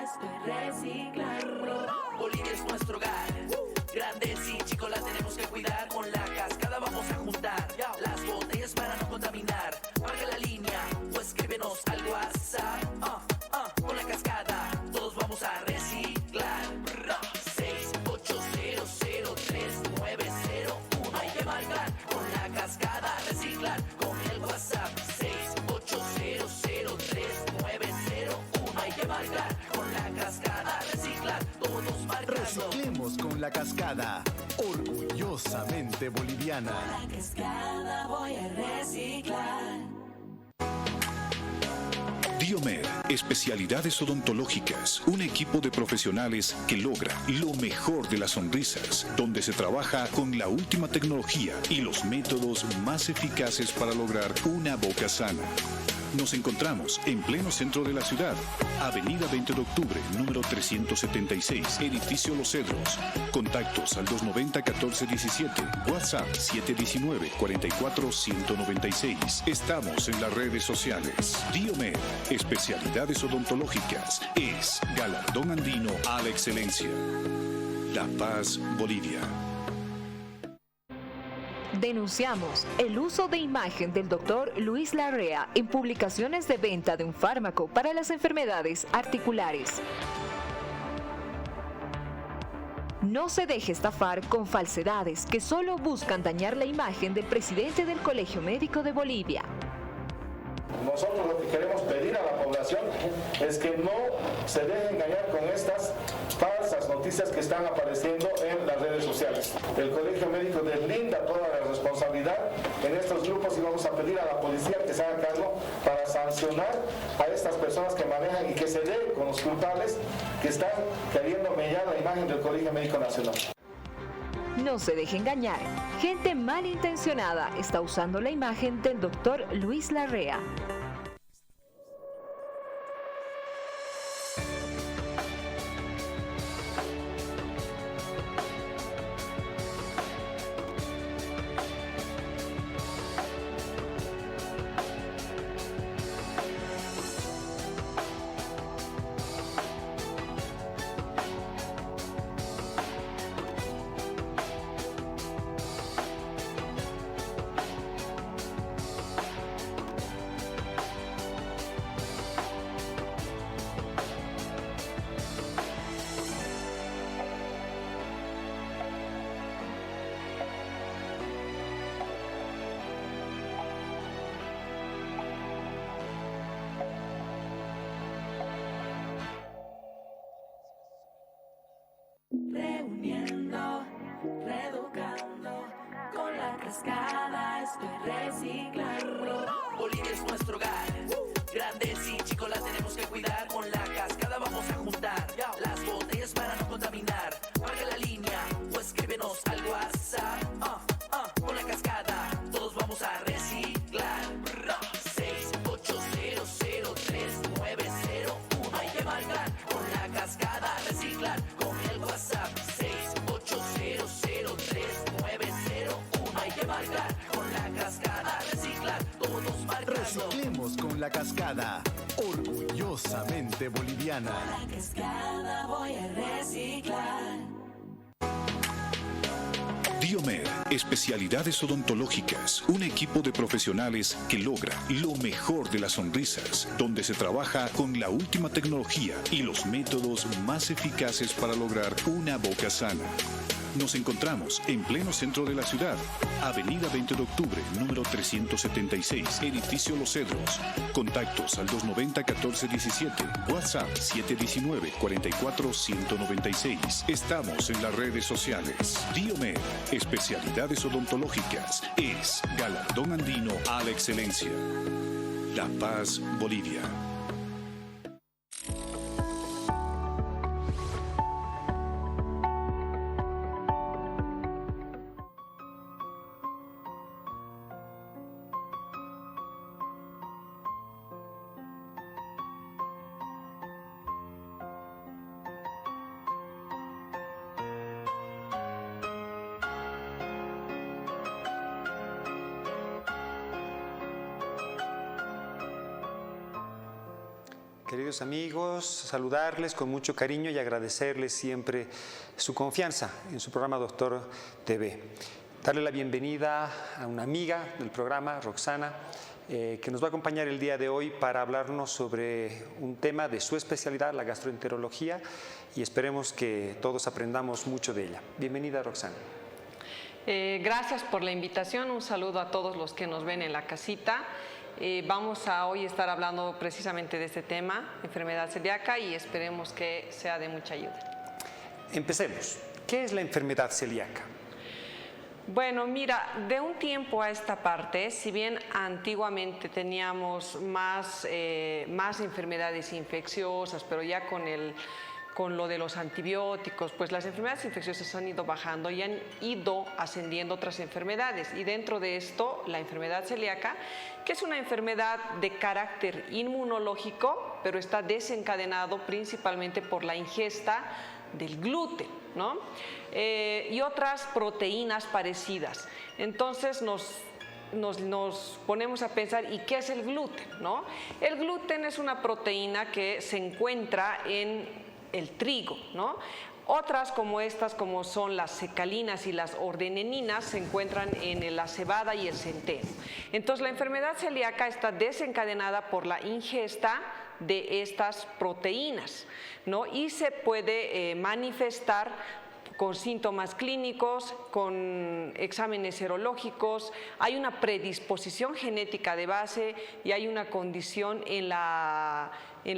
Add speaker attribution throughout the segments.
Speaker 1: estoy reciclando.
Speaker 2: Bolivia es nuestro hogar. Grandes y chicos la tenemos que cuidar. Con la cascada vamos a juntar las botellas para no contaminar. Marca la línea o escríbenos al WhatsApp. Con la cascada todos vamos a reciclar. 680033901. Hay que marcar con la cascada. Reciclar con el WhatsApp. 680033901. Hay que marcar con la cascada. Reciclar todos marcando.
Speaker 3: Reciclemos con la cascada. Orgullosamente boliviana.
Speaker 1: Con la cascada voy a reciclar.
Speaker 4: Diomed, especialidades odontológicas, un equipo de profesionales que logra lo mejor de las sonrisas, donde se trabaja con la última tecnología y los métodos más eficaces para lograr una boca sana. Nos encontramos en pleno centro de la ciudad, Avenida 20 de Octubre, número 376, Edificio Los Cedros. Contactos al 290-1417, WhatsApp 719-44-196. Estamos en las redes sociales. Diomed, especialidades odontológicas, es galardón andino a la excelencia. La Paz, Bolivia.
Speaker 5: Denunciamos el uso de imagen del Dr. Luis Larrea en publicaciones de venta de un fármaco para las enfermedades articulares. No se deje estafar con falsedades que solo buscan dañar la imagen del presidente del Colegio Médico de Bolivia.
Speaker 6: Nosotros lo que queremos pedir a la población es que no se deje engañar con estas falsas noticias que están apareciendo en las redes sociales. El Colegio Médico deslinda toda la responsabilidad en estos grupos y vamos a pedir a la policía que se haga cargo para sancionar a estas personas que manejan y que se dé con los culpables que están queriendo mellar la imagen del Colegio Médico Nacional.
Speaker 5: No se deje engañar. Gente malintencionada está usando la imagen del Dr. Luis Larrea.
Speaker 1: Reuniendo, reeducando, con la cascada estoy reciclando.
Speaker 2: Bolivia es nuestro hogar. Grandes y chicos la tenemos que cuidar. Con la cascada vamos a juntar las botellas para no contaminar. Marca la línea o escríbenos al WhatsApp. Con la cascada todos vamos a reciclar. 680033901. Hay que marcar con la cascada. Reciclar con el WhatsApp. 680033901. Hay que marcar con la cascada. Reciclar todos marcando.
Speaker 3: Reciclemos con la cascada. Orgullosamente boliviana.
Speaker 1: Con la cascada voy a reciclar.
Speaker 4: Diomed, especialidades odontológicas, un equipo de profesionales que logra lo mejor de las sonrisas, donde se trabaja con la última tecnología y los métodos más eficaces para lograr una boca sana. Nos encontramos en pleno centro de la ciudad, Avenida 20 de Octubre, número 376, Edificio Los Cedros. Contactos al 290-1417, WhatsApp 719-44-196. Estamos en las redes sociales. Diomed, especialidades odontológicas, es galardón andino a la excelencia. La Paz, Bolivia.
Speaker 7: Queridos amigos, saludarles con mucho cariño y agradecerles siempre su confianza en su programa Doctor TV. Darle la bienvenida a una amiga del programa, Roxana, que nos va a acompañar el día de hoy para hablarnos sobre un tema de su especialidad, la gastroenterología, y esperemos que todos aprendamos mucho de ella. Bienvenida, Roxana.
Speaker 8: Gracias por la invitación, un saludo a todos los que nos ven en la casita. Vamos a hoy estar hablando precisamente de este tema, enfermedad celíaca, y esperemos que sea de mucha ayuda.
Speaker 7: Empecemos. ¿Qué es la enfermedad celíaca?
Speaker 8: Bueno, mira, de un tiempo a esta parte, si bien antiguamente teníamos más enfermedades infecciosas, pero ya con lo de los antibióticos, pues las enfermedades infecciosas han ido bajando y han ido ascendiendo otras enfermedades. Y dentro de esto, la enfermedad celíaca, que es una enfermedad de carácter inmunológico, pero está desencadenado principalmente por la ingesta del gluten, ¿no? Y otras proteínas parecidas. Entonces nos ponemos a pensar, ¿y qué es el gluten, no? El gluten es una proteína que se encuentra en el trigo, ¿no? Otras como estas, como son las secalinas y las ordeneninas, se encuentran en la cebada y el centeno. Entonces la enfermedad celíaca está desencadenada por la ingesta de estas proteínas, ¿no? Y se puede manifestar con síntomas clínicos, con exámenes serológicos. Hay una predisposición genética de base y hay una condición en la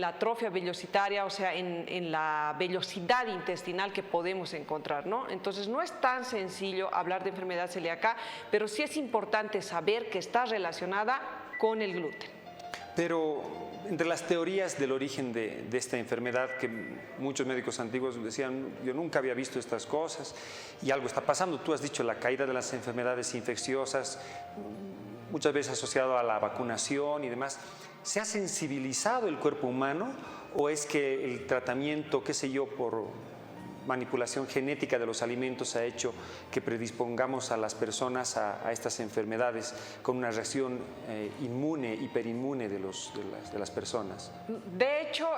Speaker 8: atrofia vellositaria, o sea, en la vellosidad intestinal que podemos encontrar, ¿no? Entonces no es tan sencillo hablar de enfermedad celíaca, pero sí es importante saber que está relacionada con el gluten.
Speaker 7: Pero entre las teorías del origen de esta enfermedad, que muchos médicos antiguos decían, yo nunca había visto estas cosas y algo está pasando. Tú has dicho la caída de las enfermedades infecciosas, muchas veces asociado a la vacunación y demás. ¿Se ha sensibilizado el cuerpo humano o es que el tratamiento, qué sé yo, por manipulación genética de los alimentos ha hecho que predispongamos a las personas a estas enfermedades con una reacción inmune, hiperinmune de las personas?
Speaker 8: De hecho,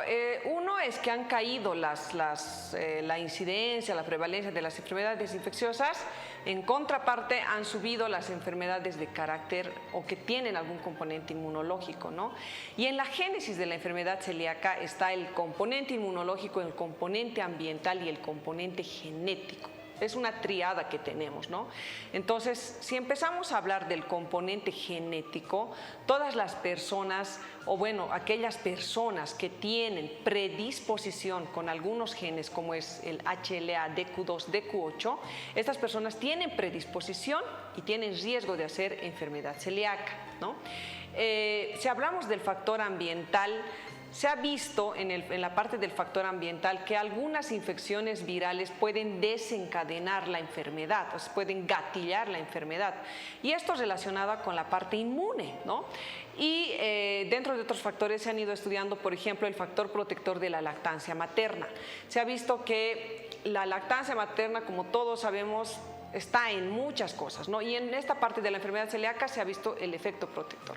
Speaker 8: uno es que han caído la incidencia, la prevalencia de las enfermedades infecciosas. En contraparte, han subido las enfermedades de carácter o que tienen algún componente inmunológico, ¿no? Y en la génesis de la enfermedad celíaca está el componente inmunológico, el componente ambiental y el componente genético. Es una triada que tenemos, ¿no? Entonces, si empezamos a hablar del componente genético, todas las personas, o bueno, aquellas personas que tienen predisposición con algunos genes, como es el HLA, DQ2, DQ8, estas personas tienen predisposición y tienen riesgo de hacer enfermedad celíaca, ¿no? Si hablamos del factor ambiental, se ha visto en la parte del factor ambiental que algunas infecciones virales pueden desencadenar la enfermedad, o sea, pueden gatillar la enfermedad. Y esto es relacionado con la parte inmune, ¿no? Y dentro de otros factores se han ido estudiando, por ejemplo, el factor protector de la lactancia materna. Se ha visto que la lactancia materna, como todos sabemos, está en muchas cosas, ¿no? Y en esta parte de la enfermedad celíaca se ha visto el efecto protector.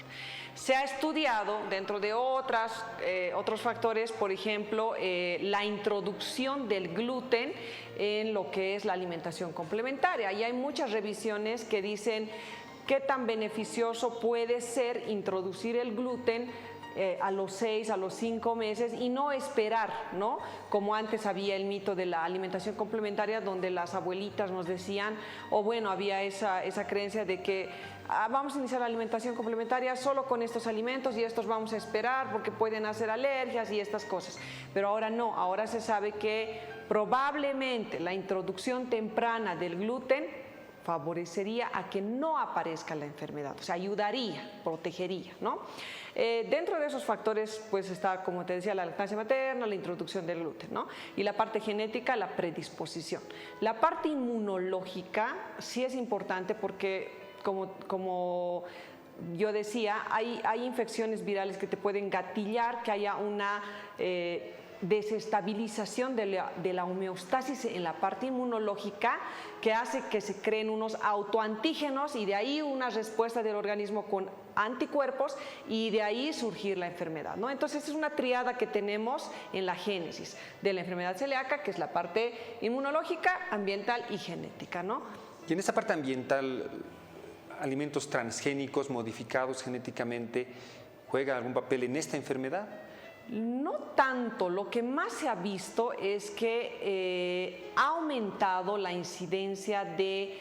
Speaker 8: Se ha estudiado dentro de otros factores, por ejemplo, la introducción del gluten en lo que es la alimentación complementaria. Y hay muchas revisiones que dicen qué tan beneficioso puede ser introducir el gluten a los 6, a los 5 meses y no esperar, ¿no? Como antes había el mito de la alimentación complementaria, donde las abuelitas nos decían, o bueno, había esa creencia de que vamos a iniciar la alimentación complementaria solo con estos alimentos y estos vamos a esperar porque pueden hacer alergias y estas cosas. Pero ahora no, ahora se sabe que probablemente la introducción temprana del gluten favorecería a que no aparezca la enfermedad, o sea, ayudaría, protegería, ¿no? Dentro de esos factores, pues está, como te decía, la lactancia materna, la introducción del gluten, ¿no? Y la parte genética, la predisposición. La parte inmunológica sí es importante porque, como yo decía, hay infecciones virales que te pueden gatillar, que haya una desestabilización de la homeostasis en la parte inmunológica, que hace que se creen unos autoantígenos y de ahí una respuesta del organismo con anticuerpos y de ahí surgir la enfermedad, ¿no? Entonces es una triada que tenemos en la génesis de la enfermedad celíaca, que es la parte inmunológica, ambiental y genética, ¿no?
Speaker 7: Y en esa parte ambiental, alimentos transgénicos modificados genéticamente, ¿juegan algún papel en esta enfermedad?
Speaker 8: No tanto, lo que más se ha visto es que ha aumentado la incidencia de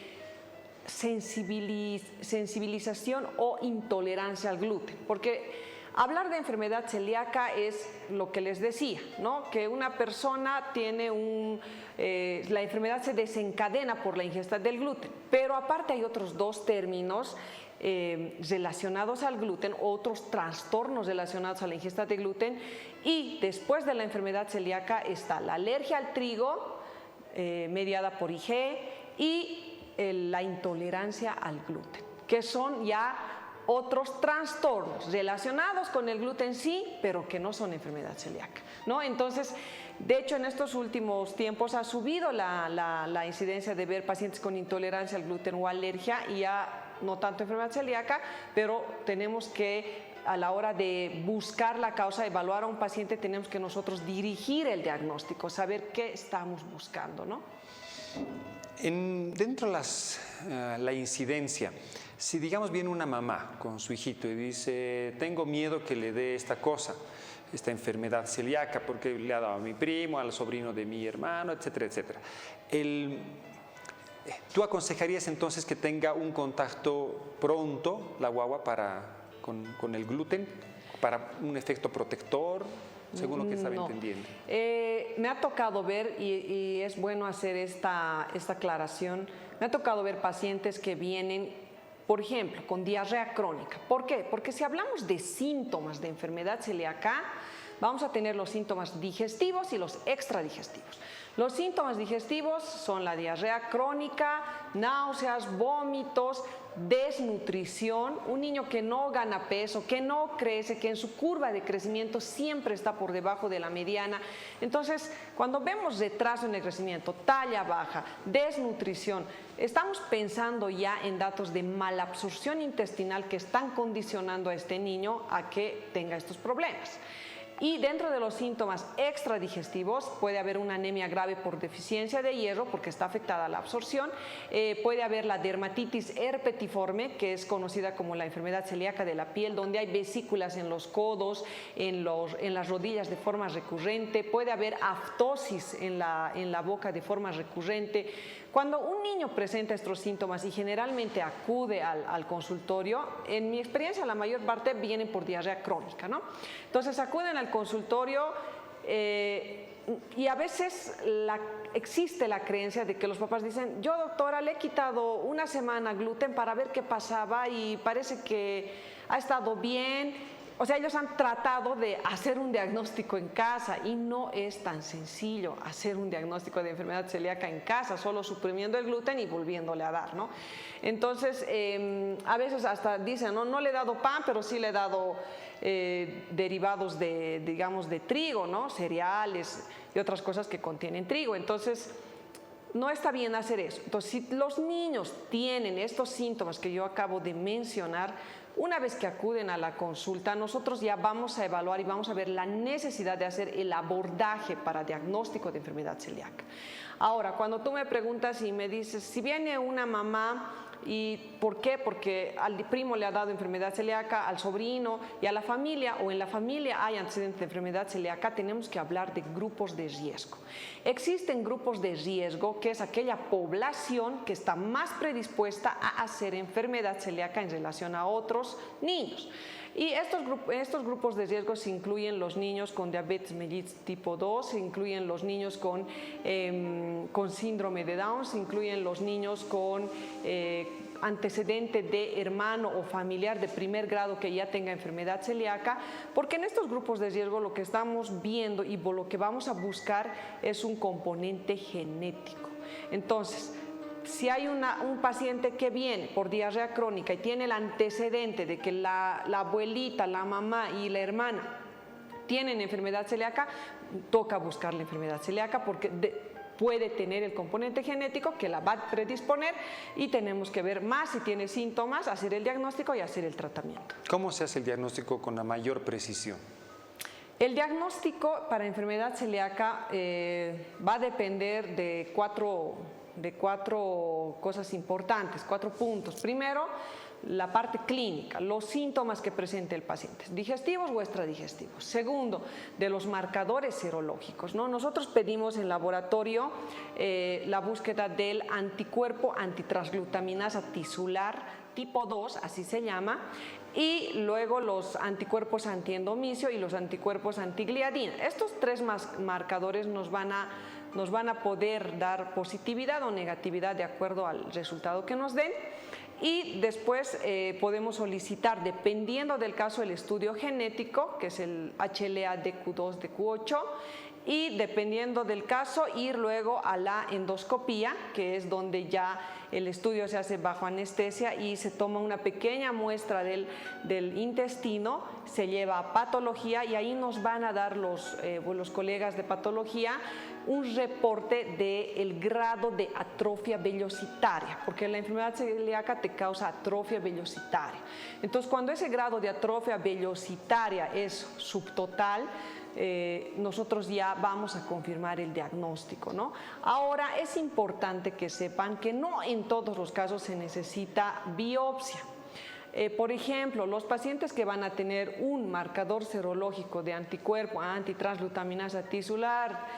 Speaker 8: sensibilización o intolerancia al gluten, porque hablar de enfermedad celíaca es lo que les decía, ¿no? Que una persona tiene la enfermedad se desencadena por la ingesta del gluten, pero aparte hay otros dos términos relacionados al gluten, otros trastornos relacionados a la ingesta de gluten, y después de la enfermedad celíaca está la alergia al trigo mediada por IgE y la intolerancia al gluten, que son ya otros trastornos relacionados con el gluten sí, pero que no son enfermedad celíaca, ¿no? Entonces, de hecho, en estos últimos tiempos ha subido la incidencia de ver pacientes con intolerancia al gluten o alergia, y ya no tanto enfermedad celíaca, pero tenemos que, a la hora de buscar la causa, evaluar a un paciente, tenemos que nosotros dirigir el diagnóstico, saber qué estamos buscando, ¿no?
Speaker 7: Dentro de la incidencia, si digamos viene una mamá con su hijito y dice, tengo miedo que le dé esta cosa, esta enfermedad celíaca, porque le ha dado a mi primo, al sobrino de mi hermano, etcétera, etcétera. ¿Tú aconsejarías entonces que tenga un contacto pronto la guagua con el gluten para un efecto protector, según lo que estaba entendiendo?
Speaker 8: Me ha tocado ver, y es bueno hacer esta aclaración, me ha tocado ver pacientes que vienen, por ejemplo, con diarrea crónica. ¿Por qué? Porque si hablamos de síntomas de enfermedad celíaca, vamos a tener los síntomas digestivos y los extradigestivos. Los síntomas digestivos son la diarrea crónica, náuseas, vómitos, desnutrición, un niño que no gana peso, que no crece, que en su curva de crecimiento siempre está por debajo de la mediana. Entonces, cuando vemos retraso en el crecimiento, talla baja, desnutrición, estamos pensando ya en datos de malabsorción intestinal que están condicionando a este niño a que tenga estos problemas. Y dentro de los síntomas extradigestivos puede haber una anemia grave por deficiencia de hierro, porque está afectada la absorción. Puede haber la dermatitis herpetiforme, que es conocida como la enfermedad celíaca de la piel, donde hay vesículas en los codos, en las rodillas de forma recurrente. Puede haber aftosis en la boca de forma recurrente. Cuando un niño presenta estos síntomas y generalmente acude al consultorio, en mi experiencia la mayor parte vienen por diarrea crónica, ¿no? Entonces acuden al consultorio y a veces existe la creencia de que los papás dicen, yo doctora le he quitado una semana gluten para ver qué pasaba y parece que ha estado bien. O sea, ellos han tratado de hacer un diagnóstico en casa y no es tan sencillo hacer un diagnóstico de enfermedad celíaca en casa, solo suprimiendo el gluten y volviéndole a dar, ¿no? Entonces, a veces hasta dicen, no le he dado pan, pero sí le he dado derivados digamos, de trigo, ¿no? Cereales y otras cosas que contienen trigo. Entonces, no está bien hacer eso. Entonces, si los niños tienen estos síntomas que yo acabo de mencionar, una vez que acuden a la consulta, nosotros ya vamos a evaluar y vamos a ver la necesidad de hacer el abordaje para diagnóstico de enfermedad celíaca. Ahora, cuando tú me preguntas y me dices, si viene una mamá, ¿y por qué? Porque al primo le ha dado enfermedad celíaca, al sobrino y a la familia, o en la familia hay antecedentes de enfermedad celíaca, tenemos que hablar de grupos de riesgo. Existen grupos de riesgo, que es aquella población que está más predispuesta a hacer enfermedad celíaca en relación a otros niños. Y estos grupos de riesgo se incluyen los niños con diabetes mellitus tipo 2, se incluyen los niños con síndrome de Down, se incluyen los niños con antecedente de hermano o familiar de primer grado que ya tenga enfermedad celíaca, porque en estos grupos de riesgo lo que estamos viendo y lo que vamos a buscar es un componente genético. Entonces, si hay un paciente que viene por diarrea crónica y tiene el antecedente de que la abuelita, la mamá y la hermana tienen enfermedad celíaca, toca buscar la enfermedad celíaca porque puede tener el componente genético que la va a predisponer y tenemos que ver más si tiene síntomas, hacer el diagnóstico y hacer el tratamiento.
Speaker 7: ¿Cómo se hace el diagnóstico con la mayor precisión?
Speaker 8: El diagnóstico para enfermedad celíaca va a depender de cuatro cosas importantes, 4 puntos. Primero, la parte clínica, los síntomas que presenta el paciente, digestivos o extradigestivos. Segundo, de los marcadores serológicos, ¿no? Nosotros pedimos en laboratorio la búsqueda del anticuerpo antitransglutaminasa tisular tipo 2, así se llama, y luego los anticuerpos antiendomicio y los anticuerpos antigliadina. Estos 3 marcadores nos van a poder dar positividad o negatividad de acuerdo al resultado que nos den. Y después podemos solicitar, dependiendo del caso, el estudio genético, que es el HLA-DQ2, DQ8, y dependiendo del caso, ir luego a la endoscopía, que es donde ya el estudio se hace bajo anestesia y se toma una pequeña muestra del intestino, se lleva a patología y ahí nos van a dar los colegas de patología un reporte del grado de atrofia vellositaria, porque la enfermedad celíaca te causa atrofia vellositaria. Entonces, cuando ese grado de atrofia vellositaria es subtotal, nosotros ya vamos a confirmar el diagnóstico, ¿no? Ahora, es importante que sepan que no en todos los casos se necesita biopsia. Por ejemplo, los pacientes que van a tener un marcador serológico de anticuerpo antitransglutaminasa tisular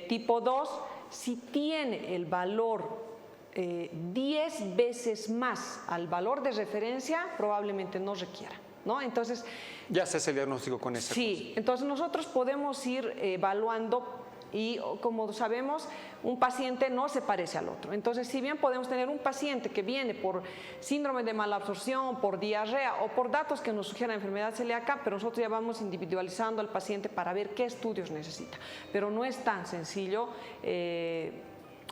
Speaker 8: tipo 2, si tiene el valor 10 veces más al valor de referencia, probablemente no requiera, ¿no? Entonces,
Speaker 7: ya se hace el diagnóstico con esa
Speaker 8: sí, cosa. Entonces nosotros podemos ir evaluando y como sabemos, un paciente no se parece al otro. Entonces, si bien podemos tener un paciente que viene por síndrome de malabsorción, por diarrea o por datos que nos sugieran enfermedad celíaca, pero nosotros ya vamos individualizando al paciente para ver qué estudios necesita. Pero no es tan sencillo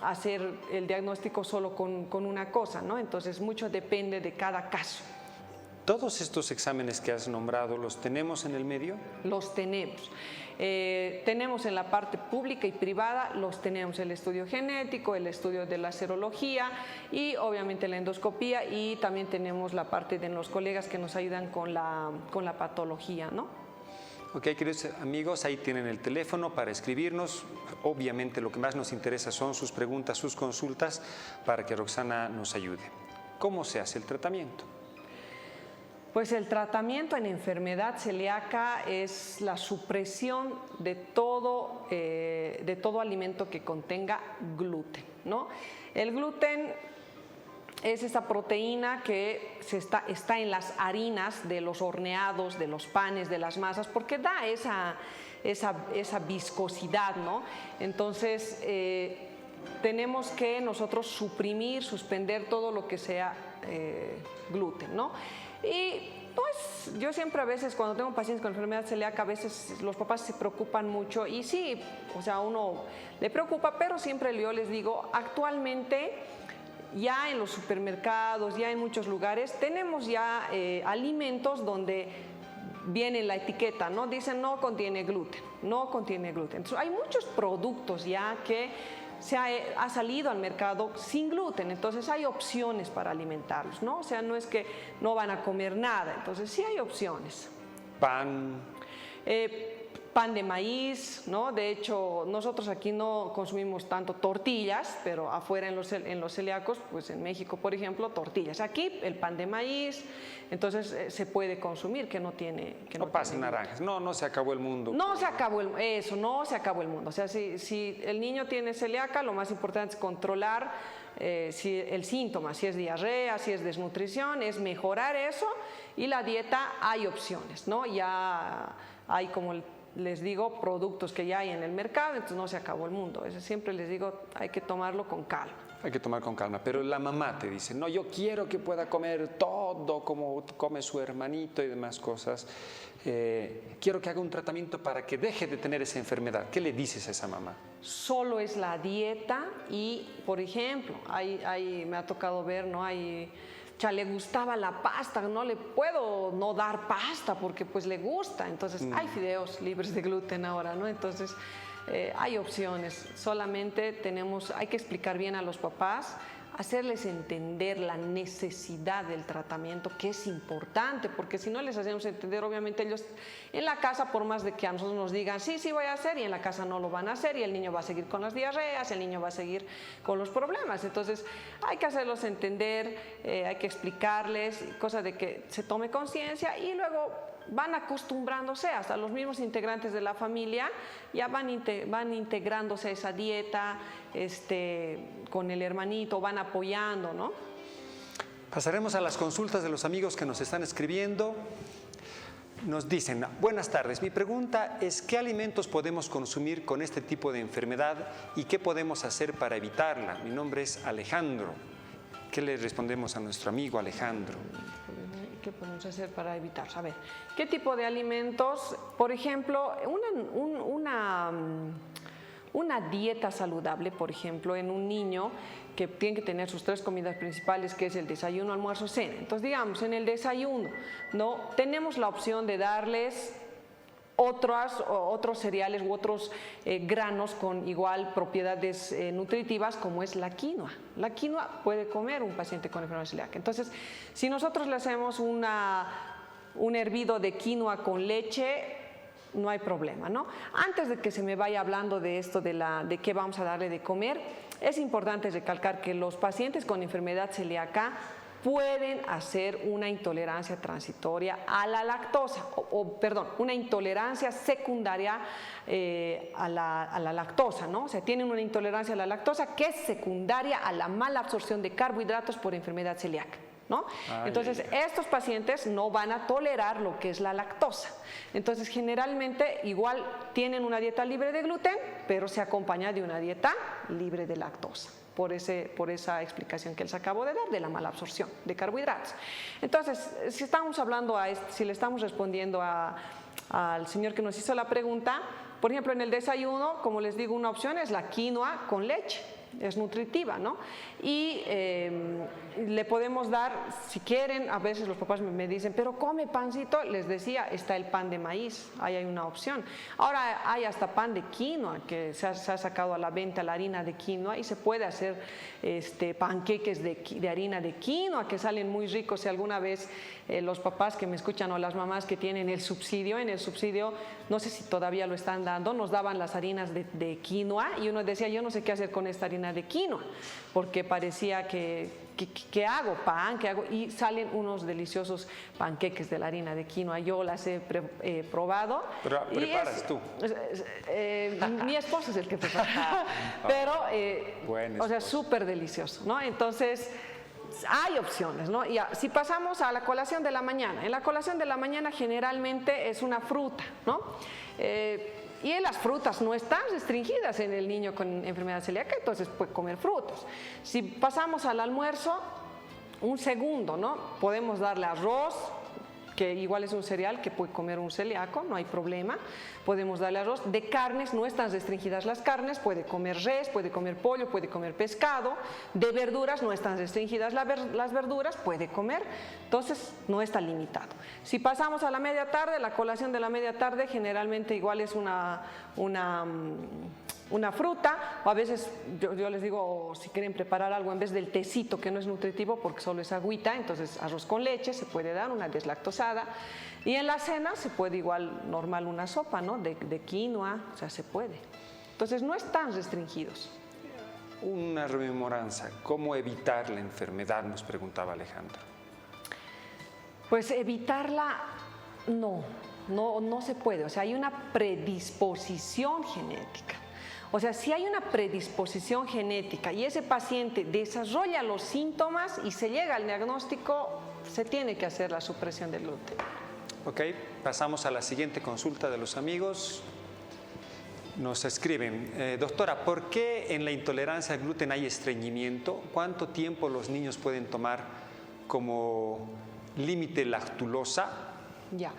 Speaker 8: hacer el diagnóstico solo con una cosa, ¿no? Entonces, mucho depende de cada caso.
Speaker 7: ¿Todos estos exámenes que has nombrado los tenemos en el medio?
Speaker 8: Los tenemos. Tenemos en la parte pública y privada, los tenemos el estudio genético, el estudio de la serología y obviamente la endoscopía, y también tenemos la parte de los colegas que nos ayudan con la patología, ¿no?
Speaker 7: Ok, queridos amigos, ahí tienen el teléfono para escribirnos. Obviamente lo que más nos interesa son sus preguntas, sus consultas, para que Roxana nos ayude. ¿Cómo se hace el tratamiento?
Speaker 8: Pues el tratamiento en enfermedad celíaca es la supresión de todo alimento que contenga gluten, ¿no? El gluten es esa proteína que está en las harinas de los horneados, de los panes, de las masas, porque da esa viscosidad, ¿no? Entonces, tenemos que nosotros suspender todo lo que sea gluten, ¿no? Y pues yo siempre a veces cuando tengo pacientes con enfermedad celíaca, a veces los papás se preocupan mucho y sí, o sea, uno le preocupa, pero siempre yo les digo, actualmente ya en los supermercados, ya en muchos lugares, tenemos ya alimentos donde viene la etiqueta, ¿no? Dicen no contiene gluten, no contiene gluten. Entonces, hay muchos productos ya que ha salido al mercado sin gluten, entonces hay opciones para alimentarlos, ¿no? O sea, no es que no van a comer nada, entonces sí hay opciones.
Speaker 7: Pan.
Speaker 8: Pan de maíz, ¿no? De hecho, nosotros aquí no consumimos tanto tortillas, pero afuera en los celíacos, pues en México, por ejemplo, tortillas. Aquí el pan de maíz, entonces se puede consumir, que no tiene...
Speaker 7: No pasen naranjas, no se acabó el mundo.
Speaker 8: No se acabó no se acabó el mundo. O sea, si el niño tiene celíaca, lo más importante es controlar si el síntoma, si es diarrea, si es desnutrición, es mejorar eso, y la dieta hay opciones, ¿no? Ya hay, como les digo, productos que ya hay en el mercado, entonces no se acabó el mundo. Eso siempre les digo, hay que tomarlo con calma.
Speaker 7: Hay que tomar con calma, pero la mamá te dice, no, yo quiero que pueda comer todo como come su hermanito y demás cosas. Quiero que haga un tratamiento para que deje de tener esa enfermedad. ¿Qué le dices a esa mamá?
Speaker 8: Solo es la dieta y, por ejemplo, me ha tocado ver, ¿no? Hay ya le gustaba la pasta, no le puedo no dar pasta porque pues le gusta. Entonces hay fideos libres de gluten ahora, ¿no? Entonces hay opciones, solamente hay que explicar bien a los papás, hacerles entender la necesidad del tratamiento, que es importante, porque si no les hacemos entender, obviamente ellos en la casa, por más de que a nosotros nos digan, sí, sí voy a hacer, y en la casa no lo van a hacer, y el niño va a seguir con las diarreas, el niño va a seguir con los problemas. Entonces hay que hacerlos entender, hay que explicarles, cosa de que se tome conciencia, y luego van acostumbrándose, hasta los mismos integrantes de la familia ya van integrándose a esa dieta, con el hermanito, van apoyando, ¿no?
Speaker 7: Pasaremos a las consultas de los amigos que nos están escribiendo. Nos dicen, buenas tardes, mi pregunta es ¿qué alimentos podemos consumir con este tipo de enfermedad y qué podemos hacer para evitarla? Mi nombre es Alejandro. ¿Qué le respondemos a nuestro amigo Alejandro?
Speaker 8: ¿Qué podemos hacer para evitar? A ver, ¿qué tipo de alimentos? Por ejemplo, una dieta saludable, por ejemplo, en un niño que tiene que tener sus 3 comidas principales, que es el desayuno, almuerzo, cena. Entonces, digamos, en el desayuno, ¿no? Tenemos la opción de darles otros cereales u otros granos con igual propiedades nutritivas, como es la quinoa. La quinoa puede comer un paciente con enfermedad celíaca. Entonces, si nosotros le hacemos un hervido de quinoa con leche, no hay problema, ¿no? Antes de que se me vaya hablando de esto, de qué vamos a darle de comer, es importante recalcar que los pacientes con enfermedad celíaca pueden hacer una intolerancia transitoria a la lactosa, una intolerancia secundaria a la lactosa, ¿no? O sea, tienen una intolerancia a la lactosa que es secundaria a la mala absorción de carbohidratos por enfermedad celíaca, ¿no? Entonces, estos pacientes no van a tolerar lo que es la lactosa. Entonces, generalmente, igual tienen una dieta libre de gluten, pero se acompaña de una dieta libre de lactosa, por esa explicación que les acabo de dar de la mala absorción de carbohidratos. Entonces, si le estamos respondiendo al señor que nos hizo la pregunta, por ejemplo, en el desayuno, como les digo, una opción es la quinoa con leche. Es nutritiva, ¿no? Y le podemos dar, si quieren, a veces los papás me dicen, pero come pancito, les decía, está el pan de maíz, ahí hay una opción. Ahora hay hasta pan de quinoa, que se ha sacado a la venta la harina de quinoa, y se puede hacer panqueques de harina de quinoa, que salen muy ricos. Si alguna vez los papás que me escuchan o las mamás que tienen en el subsidio, no sé si todavía lo están dando, nos daban las harinas de quinoa, y uno decía, yo no sé qué hacer con esta harina de quinoa, porque parecía que ¿qué hago? ¿Pan? ¿Qué hago? Y salen unos deliciosos panqueques de la harina de quinoa. Yo las he probado.
Speaker 7: Pero preparas tú.
Speaker 8: Mi esposo es el que prepara. Pero, o sea, súper delicioso, ¿no? Entonces, hay opciones, ¿no? Y si pasamos a la colación de la mañana, en la colación de la mañana generalmente es una fruta, ¿no? Y las frutas no están restringidas en el niño con enfermedad celíaca, entonces puede comer frutas. Si pasamos al almuerzo, un segundo, ¿no? Podemos darle arroz, que igual es un cereal que puede comer un celíaco, no hay problema. Podemos darle arroz. De carnes, no están restringidas las carnes, puede comer res, puede comer pollo, puede comer pescado. De verduras, no están restringidas las verduras, puede comer. Entonces, no está limitado. Si pasamos a la media tarde, la colación de la media tarde generalmente igual es una fruta, o a veces yo les digo, si quieren preparar algo en vez del tecito, que no es nutritivo porque solo es agüita, entonces arroz con leche se puede dar, una deslactosada. Y en la cena se puede igual normal una sopa, ¿no? De quinoa, o sea, se puede. Entonces no están restringidos.
Speaker 7: Una rememoranza, ¿cómo evitar la enfermedad? Nos preguntaba Alejandro.
Speaker 8: Pues evitarla, no se puede. O sea, hay una predisposición genética. O sea, si hay una predisposición genética y ese paciente desarrolla los síntomas y se llega al diagnóstico, se tiene que hacer la supresión del gluten.
Speaker 7: Ok, pasamos a la siguiente consulta de los amigos. Nos escriben, doctora, ¿por qué en la intolerancia al gluten hay estreñimiento? ¿Cuánto tiempo los niños pueden tomar como límite lactulosa?
Speaker 8: Ya,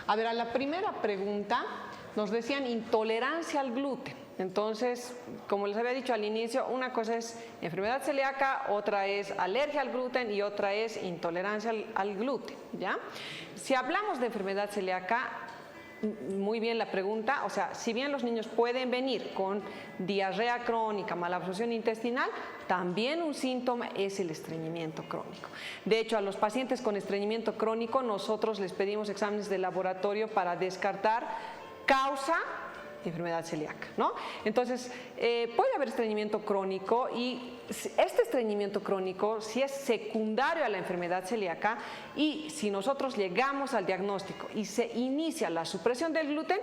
Speaker 8: a ver, a la primera pregunta nos decían intolerancia al gluten. Entonces, como les había dicho al inicio, una cosa es enfermedad celíaca, otra es alergia al gluten y otra es intolerancia al gluten, ¿ya? Si hablamos de enfermedad celíaca, muy bien la pregunta, o sea, si bien los niños pueden venir con diarrea crónica, malabsorción intestinal, también un síntoma es el estreñimiento crónico. De hecho, a los pacientes con estreñimiento crónico nosotros les pedimos exámenes de laboratorio para descartar causa de enfermedad celíaca, ¿no? Entonces, puede haber estreñimiento crónico y este estreñimiento crónico, si es secundario a la enfermedad celíaca y si nosotros llegamos al diagnóstico y se inicia la supresión del gluten,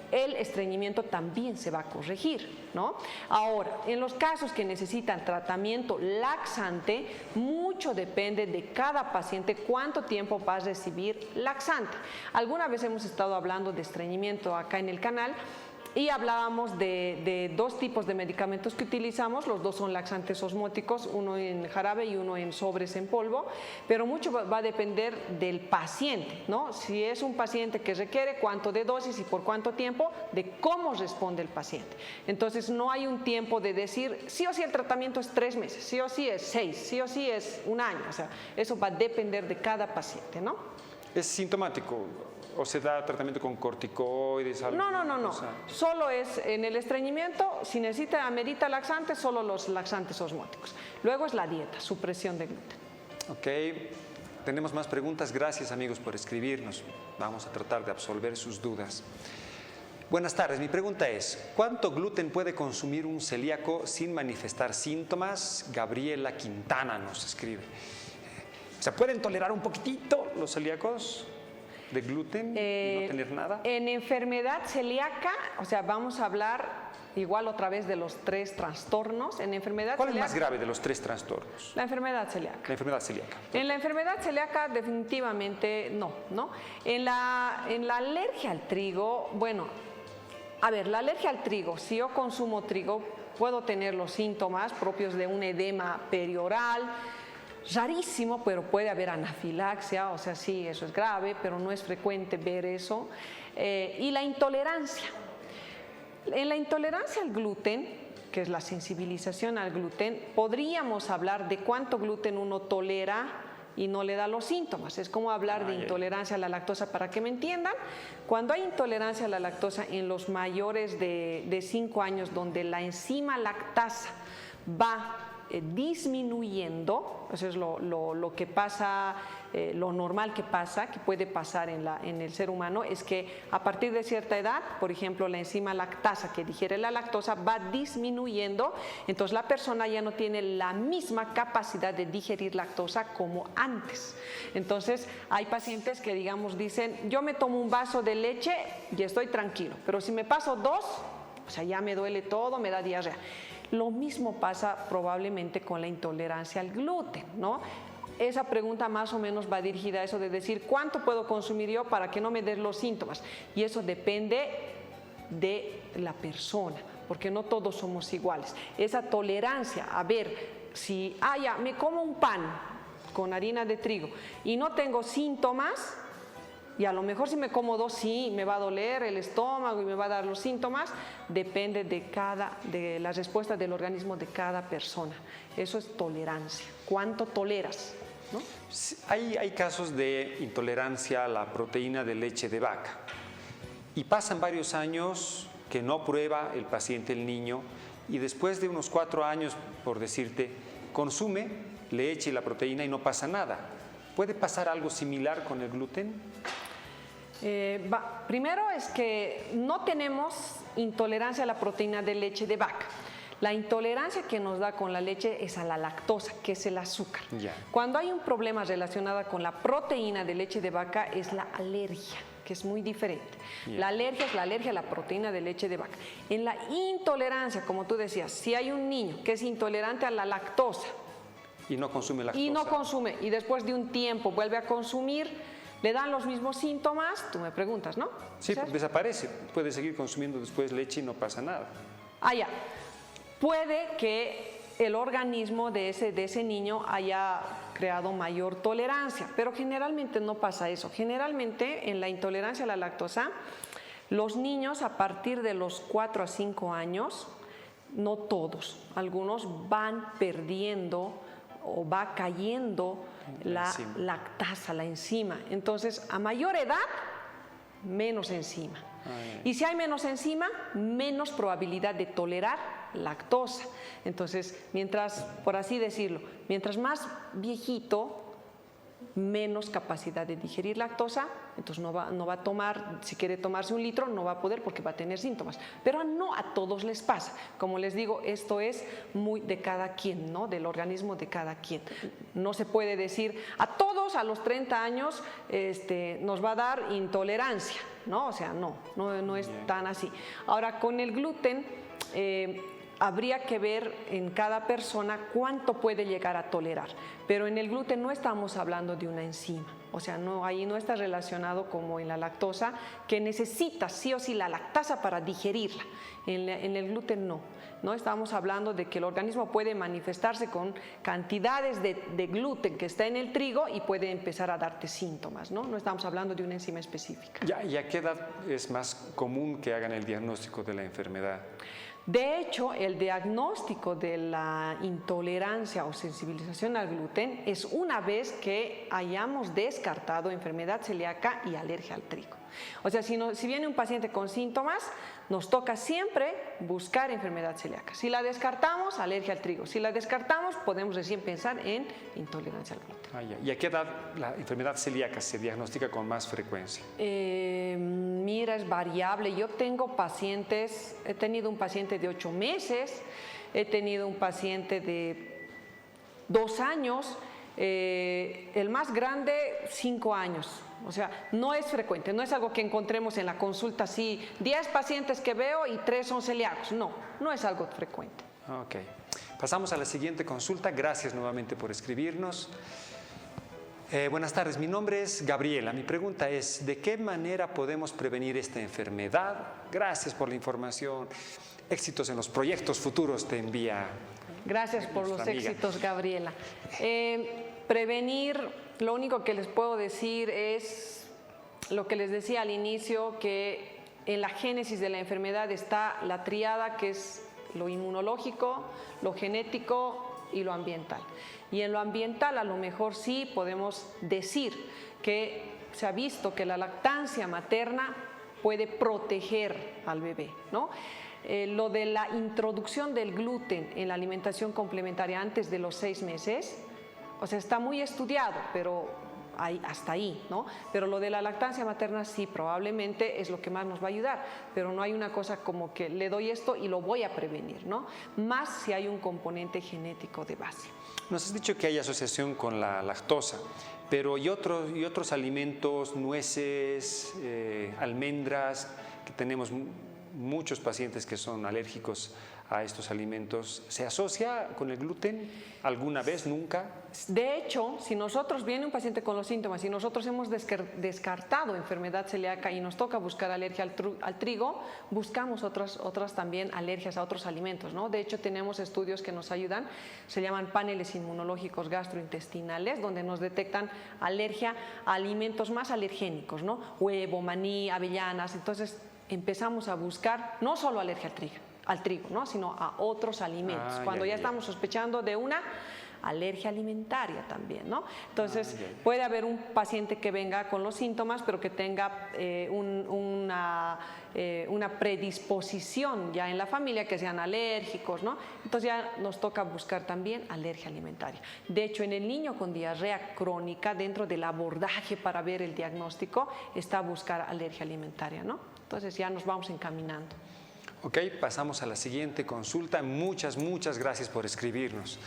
Speaker 8: el estreñimiento también se va a corregir, ¿no? Ahora, en los casos que necesitan tratamiento laxante, mucho depende de cada paciente cuánto tiempo va a recibir laxante. Alguna vez hemos estado hablando de estreñimiento acá en el canal y hablábamos de dos tipos de medicamentos que utilizamos, los dos son laxantes osmóticos, uno en jarabe y uno en sobres en polvo, pero mucho va a depender del paciente, ¿no? Si es un paciente que requiere, cuánto de dosis y por cuánto tiempo, de cómo responde el paciente. Entonces no hay un tiempo de decir, sí o sí el tratamiento es 3 meses, sí o sí es 6, sí o sí es 1 año, o sea, eso va a depender de cada paciente, ¿no?
Speaker 7: ¿Es sintomático? ¿O se da tratamiento con corticoides?
Speaker 8: No. Solo es en el estreñimiento, si necesita, amerita laxantes, solo los laxantes osmóticos. Luego es la dieta, supresión de gluten.
Speaker 7: Ok, tenemos más preguntas. Gracias, amigos, por escribirnos. Vamos a tratar de absolver sus dudas. Buenas tardes, mi pregunta es, ¿cuánto gluten puede consumir un celíaco sin manifestar síntomas? Gabriela Quintana nos escribe. ¿Se pueden tolerar un poquitito los celíacos de gluten y no tener nada?
Speaker 8: En enfermedad celíaca, o sea, vamos a hablar igual otra vez de los 3 trastornos. En enfermedad
Speaker 7: ¿Cuál
Speaker 8: celíaca,
Speaker 7: es más grave de los 3 trastornos?
Speaker 8: La enfermedad celíaca.
Speaker 7: La enfermedad celíaca.
Speaker 8: En la enfermedad celíaca definitivamente no. En la alergia al trigo, bueno, a ver, la alergia al trigo, si yo consumo trigo, puedo tener los síntomas propios de un edema perioral, rarísimo, pero puede haber anafilaxia, o sea, sí, eso es grave, pero no es frecuente ver eso. Y la intolerancia. En la intolerancia al gluten, que es la sensibilización al gluten, podríamos hablar de cuánto gluten uno tolera y no le da los síntomas. Es como hablar de intolerancia a la lactosa, para que me entiendan. Cuando hay intolerancia a la lactosa en los mayores de 5 años, donde la enzima lactasa va disminuyendo, eso es lo que pasa, lo normal que pasa, que puede pasar en el ser humano, es que a partir de cierta edad, por ejemplo, la enzima lactasa que digiere la lactosa va disminuyendo, entonces la persona ya no tiene la misma capacidad de digerir lactosa como antes. Entonces hay pacientes que, digamos, dicen, yo me tomo un vaso de leche y estoy tranquilo, pero si me paso 2, o sea, ya me duele todo, me da diarrea. Lo mismo pasa probablemente con la intolerancia al gluten, ¿no? Esa pregunta más o menos va dirigida a eso de decir, ¿cuánto puedo consumir yo para que no me den los síntomas? Y eso depende de la persona, porque no todos somos iguales. Esa tolerancia, a ver, si ya me como un pan con harina de trigo y no tengo síntomas, y a lo mejor si me como 2 sí, me va a doler el estómago y me va a dar los síntomas, depende de la respuesta del organismo de cada persona. Eso es tolerancia. ¿Cuánto toleras? ¿No?
Speaker 7: Hay casos de intolerancia a la proteína de leche de vaca y pasan varios años que no prueba el paciente, el niño, y después de unos 4 años, por decirte, consume leche y la proteína y no pasa nada. ¿Puede pasar algo similar con el gluten?
Speaker 8: Primero es que no tenemos intolerancia a la proteína de leche de vaca. La intolerancia que nos da con la leche es a la lactosa, que es el azúcar. Cuando hay un problema relacionado con la proteína de leche de vaca es la alergia, que es muy diferente. La alergia es la alergia a la proteína de leche de vaca. En la intolerancia, como tú decías, si hay un niño que es intolerante a la lactosa
Speaker 7: y no consume lactosa,
Speaker 8: y no consume, y después de un tiempo vuelve a consumir, le dan los mismos síntomas, tú me preguntas, ¿no?
Speaker 7: Sí, desaparece. Puede seguir consumiendo después leche y no pasa nada.
Speaker 8: Ya. Puede que el organismo de ese niño haya creado mayor tolerancia, pero generalmente no pasa eso. Generalmente en la intolerancia a la lactosa, Los niños a partir de los 4 a 5 años, no todos, algunos van perdiendo o va cayendo la lactasa, la enzima. Entonces, a mayor edad, menos enzima. Y si hay menos enzima, menos probabilidad de tolerar lactosa. Entonces, mientras, por así decirlo, mientras más viejito, menos capacidad de digerir lactosa, entonces no va a tomar, si quiere tomarse 1 litro, no va a poder porque va a tener síntomas. Pero no a todos les pasa. Como les digo, esto es muy de cada quien, ¿no? Del organismo de cada quien. No se puede decir a todos a los 30 años nos va a dar intolerancia, ¿no? O sea, no es tan así. Ahora, con el gluten, habría que ver en cada persona cuánto puede llegar a tolerar, pero en el gluten no estamos hablando de una enzima, o sea, ahí no está relacionado como en la lactosa, que necesita sí o sí la lactasa para digerirla. En el gluten no estamos hablando de que el organismo puede manifestarse con cantidades de gluten que está en el trigo y puede empezar a darte síntomas, no estamos hablando de una enzima específica.
Speaker 7: ¿Y a qué edad es más común que hagan el diagnóstico de la enfermedad?
Speaker 8: De hecho, el diagnóstico de la intolerancia o sensibilización al gluten es una vez que hayamos descartado enfermedad celíaca y alergia al trigo. O sea, si viene un paciente con síntomas, nos toca siempre buscar enfermedad celíaca. Si la descartamos, alergia al trigo. Si la descartamos, podemos recién pensar en intolerancia al gluten.
Speaker 7: ¿Y a qué edad la enfermedad celíaca se diagnostica con más frecuencia?
Speaker 8: Mira, es variable. Yo tengo pacientes, he tenido un paciente de 8 meses, he tenido un paciente de 2 años, el más grande 5 años. O sea, no es frecuente, no es algo que encontremos en la consulta así, 10 pacientes que veo y 3 son celíacos. No es algo frecuente.
Speaker 7: Ok. Pasamos a la siguiente consulta. Gracias nuevamente por escribirnos. Buenas tardes, mi nombre es Gabriela. Mi pregunta es, ¿de qué manera podemos prevenir esta enfermedad? Gracias por la información. Éxitos en los proyectos futuros te envía.
Speaker 8: Gracias por los éxitos, Gabriela. Prevenir, lo único que les puedo decir es lo que les decía al inicio, que en la génesis de la enfermedad está la tríada, que es lo inmunológico, lo genético y lo ambiental. Y en lo ambiental a lo mejor sí podemos decir que se ha visto que la lactancia materna puede proteger al bebé, ¿no? Lo de la introducción del gluten en la alimentación complementaria antes de los 6 meses, o sea, está muy estudiado, pero hasta ahí, ¿no? Pero lo de la lactancia materna sí, probablemente es lo que más nos va a ayudar, pero no hay una cosa como que le doy esto y lo voy a prevenir, ¿no? Más si hay un componente genético de base.
Speaker 7: Nos has dicho que hay asociación con la lactosa, pero ¿y otros alimentos, nueces, almendras, que tenemos muchos pacientes que son alérgicos a estos alimentos? ¿Se asocia con el gluten alguna vez, nunca?
Speaker 8: De hecho, si nosotros viene un paciente con los síntomas y nosotros hemos descartado enfermedad celíaca y nos toca buscar alergia al trigo, buscamos otras también alergias a otros alimentos, ¿no? De hecho, tenemos estudios que nos ayudan, se llaman paneles inmunológicos gastrointestinales, donde nos detectan alergia a alimentos más alergénicos, ¿no? Huevo, maní, avellanas. Entonces empezamos a buscar no solo alergia al trigo, ¿no? Sino a otros alimentos, cuando ya estamos sospechando de una alergia alimentaria también, ¿no? Entonces puede haber un paciente que venga con los síntomas, pero que tenga una predisposición ya en la familia, que sean alérgicos, ¿no? Entonces ya nos toca buscar también alergia alimentaria. De hecho, en el niño con diarrea crónica, dentro del abordaje para ver el diagnóstico, está buscar alergia alimentaria, ¿no? Entonces ya nos vamos encaminando.
Speaker 7: Ok, pasamos a la siguiente consulta. Muchas gracias por escribirnos.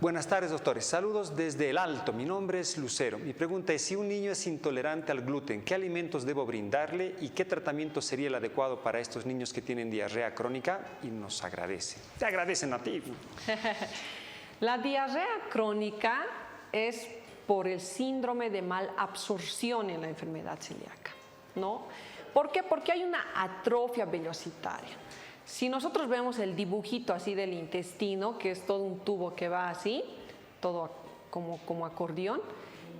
Speaker 7: Buenas tardes, doctores. Saludos desde El Alto. Mi nombre es Lucero. Mi pregunta es, si un niño es intolerante al gluten, ¿qué alimentos debo brindarle y qué tratamiento sería el adecuado para estos niños que tienen diarrea crónica? Y nos agradece. Te agradecen a ti.
Speaker 8: La diarrea crónica es por el síndrome de malabsorción en la enfermedad celíaca, ¿no? ¿Por qué? Porque hay una atrofia velocitaria. Si nosotros vemos el dibujito así del intestino, que es todo un tubo que va así, todo como acordeón,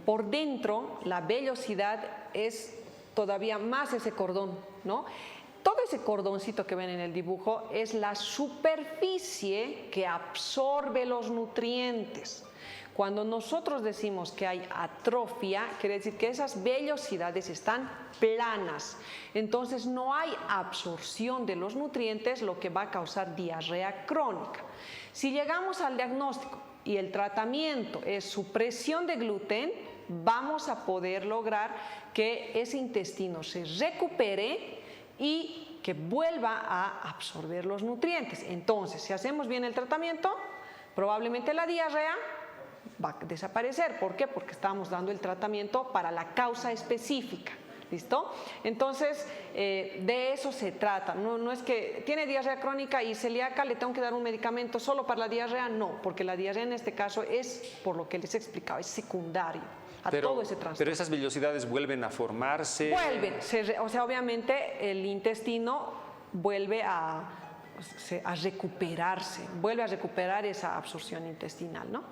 Speaker 8: por dentro la vellosidad es todavía más ese cordón, ¿no? Todo ese cordoncito que ven en el dibujo es la superficie que absorbe los nutrientes. Cuando nosotros decimos que hay atrofia, quiere decir que esas vellosidades están planas. Entonces no hay absorción de los nutrientes, lo que va a causar diarrea crónica. Si llegamos al diagnóstico y el tratamiento es supresión de gluten, vamos a poder lograr que ese intestino se recupere y que vuelva a absorber los nutrientes. Entonces, si hacemos bien el tratamiento, probablemente la diarrea va a desaparecer. ¿Por qué? Porque estamos dando el tratamiento para la causa específica. ¿Listo? Entonces, de eso se trata. No es que tiene diarrea crónica y celíaca, le tengo que dar un medicamento solo para la diarrea. No, porque la diarrea en este caso es, por lo que les he explicado, es secundario a todo ese trastorno.
Speaker 7: Pero esas vellosidades vuelven a formarse.
Speaker 8: Vuelven, o sea, obviamente el intestino vuelve a recuperarse, vuelve a recuperar esa absorción intestinal, ¿no?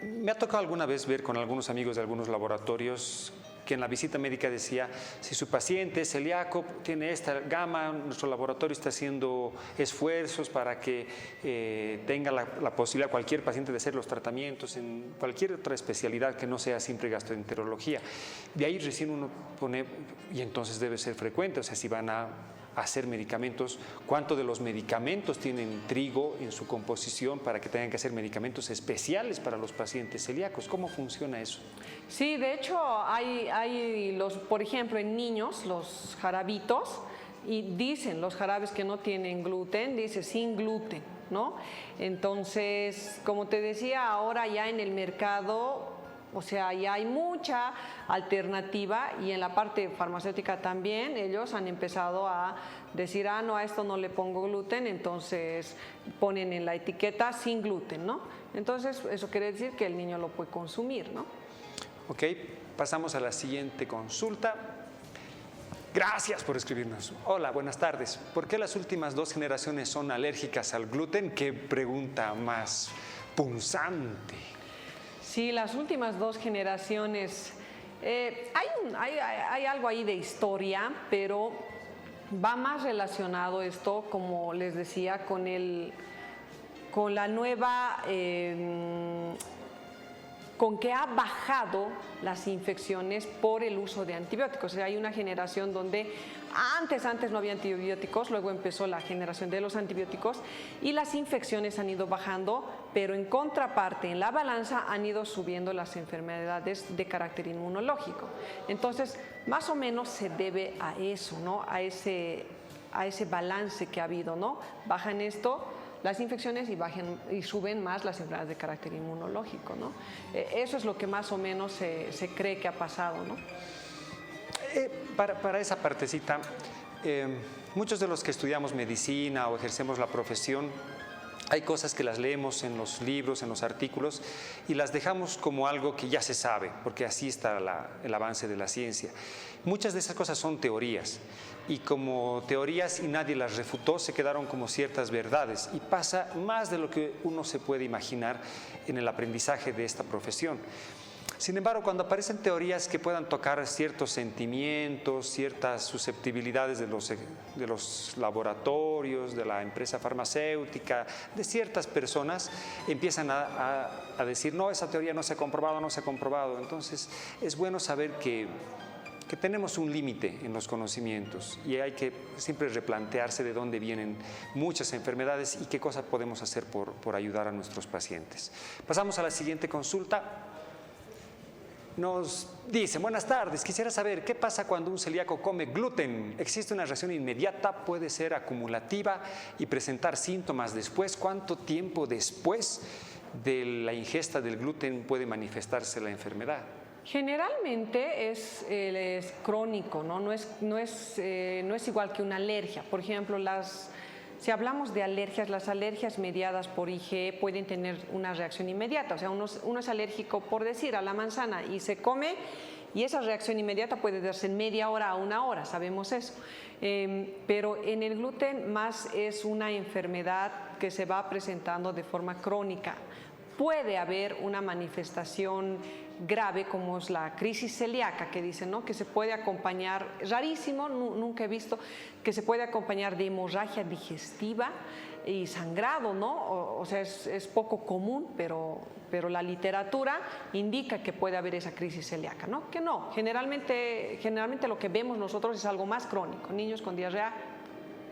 Speaker 7: Me ha tocado alguna vez ver con algunos amigos de algunos laboratorios que en la visita médica decía, si su paciente es celíaco, tiene esta gama, nuestro laboratorio está haciendo esfuerzos para que tenga la posibilidad cualquier paciente de hacer los tratamientos en cualquier otra especialidad que no sea siempre gastroenterología. De ahí recién uno pone, y entonces debe ser frecuente, o sea, si van a hacer medicamentos, ¿cuánto de los medicamentos tienen trigo en su composición para que tengan que hacer medicamentos especiales para los pacientes celíacos? ¿Cómo funciona eso?
Speaker 8: Sí, de hecho hay por ejemplo, en niños, los jarabitos, y dicen los jarabes que no tienen gluten, dice sin gluten, ¿no? Entonces, como te decía, ahora ya en el mercado, o sea, ya hay mucha alternativa, y en la parte farmacéutica también ellos han empezado a decir, no, a esto no le pongo gluten, entonces ponen en la etiqueta sin gluten, ¿no? Entonces eso quiere decir que el niño lo puede consumir, ¿no?
Speaker 7: Ok, pasamos a la siguiente consulta. Gracias por escribirnos. Hola, buenas tardes. ¿Por qué las últimas 2 generaciones son alérgicas al gluten? Qué pregunta más punzante.
Speaker 8: Sí, las últimas 2 generaciones, hay algo ahí de historia, pero va más relacionado esto, como les decía, con la nueva, con que ha bajado las infecciones por el uso de antibióticos. O sea, hay una generación donde antes no había antibióticos, luego empezó la generación de los antibióticos y las infecciones han ido bajando, pero en contraparte, en la balanza, han ido subiendo las enfermedades de carácter inmunológico. Entonces, más o menos se debe a eso, ¿no? A ese balance que ha habido, ¿no? Bajan esto las infecciones y suben más las enfermedades de carácter inmunológico, ¿no? Eso es lo que más o menos se cree que ha pasado, ¿no?
Speaker 7: Para esa partecita, muchos de los que estudiamos medicina o ejercemos la profesión, hay cosas que las leemos en los libros, en los artículos, y las dejamos como algo que ya se sabe, porque así está el avance de la ciencia. Muchas de esas cosas son teorías, y como teorías y nadie las refutó, se quedaron como ciertas verdades, y pasa más de lo que uno se puede imaginar en el aprendizaje de esta profesión. Sin embargo, cuando aparecen teorías que puedan tocar ciertos sentimientos, ciertas susceptibilidades de los laboratorios, de la empresa farmacéutica, de ciertas personas, empiezan a decir, no, esa teoría no se ha comprobado, no se ha comprobado. Entonces, es bueno saber que tenemos un límite en los conocimientos y hay que siempre replantearse de dónde vienen muchas enfermedades y qué cosas podemos hacer por ayudar a nuestros pacientes. Pasamos a la siguiente consulta. Nos dicen, buenas tardes, quisiera saber qué pasa cuando un celíaco come gluten. ¿Existe una reacción inmediata? ¿Puede ser acumulativa y presentar síntomas después? ¿Cuánto tiempo después de la ingesta del gluten puede manifestarse la enfermedad?
Speaker 8: Generalmente es crónico, ¿no? No es igual que una alergia. Por ejemplo, si hablamos de alergias, las alergias mediadas por IgE pueden tener una reacción inmediata. O sea, uno es alérgico, por decir, a la manzana y se come, y esa reacción inmediata puede darse en media hora a 1 hora, sabemos eso. Pero en el gluten más es una enfermedad que se va presentando de forma crónica. puede haber una manifestación grave como es la crisis celíaca, que dicen, ¿no?, que se puede acompañar, rarísimo, nunca he visto, que se puede acompañar de hemorragia digestiva y sangrado, ¿no? O sea, es poco común, pero la literatura indica que puede haber esa crisis celíaca, ¿no? Que no, generalmente lo que vemos nosotros es algo más crónico, niños con diarrea,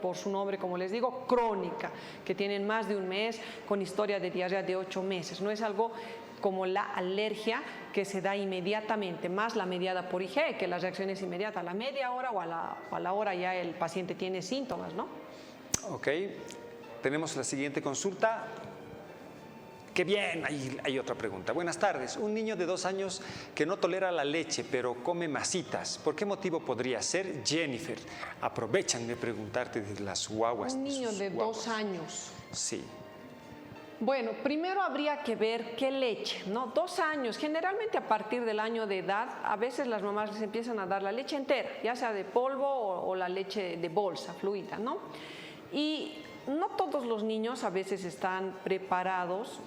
Speaker 8: por su nombre, como les digo, crónica, que tienen más de un mes, con historia de diarrea de 8 meses, no es algo como la alergia que se da inmediatamente, más la mediada por IgE, que la reacción es inmediata, a la media hora o a la hora ya el paciente tiene síntomas, ¿no?
Speaker 7: Ok, tenemos la siguiente consulta. ¡Qué bien! Hay otra pregunta. Buenas tardes. Un niño de 2 años que no tolera la leche, pero come masitas. ¿Por qué motivo podría ser? Jennifer. Aprovechan de preguntarte de las guaguas.
Speaker 8: Un niño de 2 años.
Speaker 7: Sí.
Speaker 8: Bueno, primero habría que ver qué leche, ¿no? 2 años, generalmente a partir del año de edad, a veces las mamás les empiezan a dar la leche entera, ya sea de polvo o la leche de bolsa, fluida, ¿no? Y no todos los niños a veces están preparados,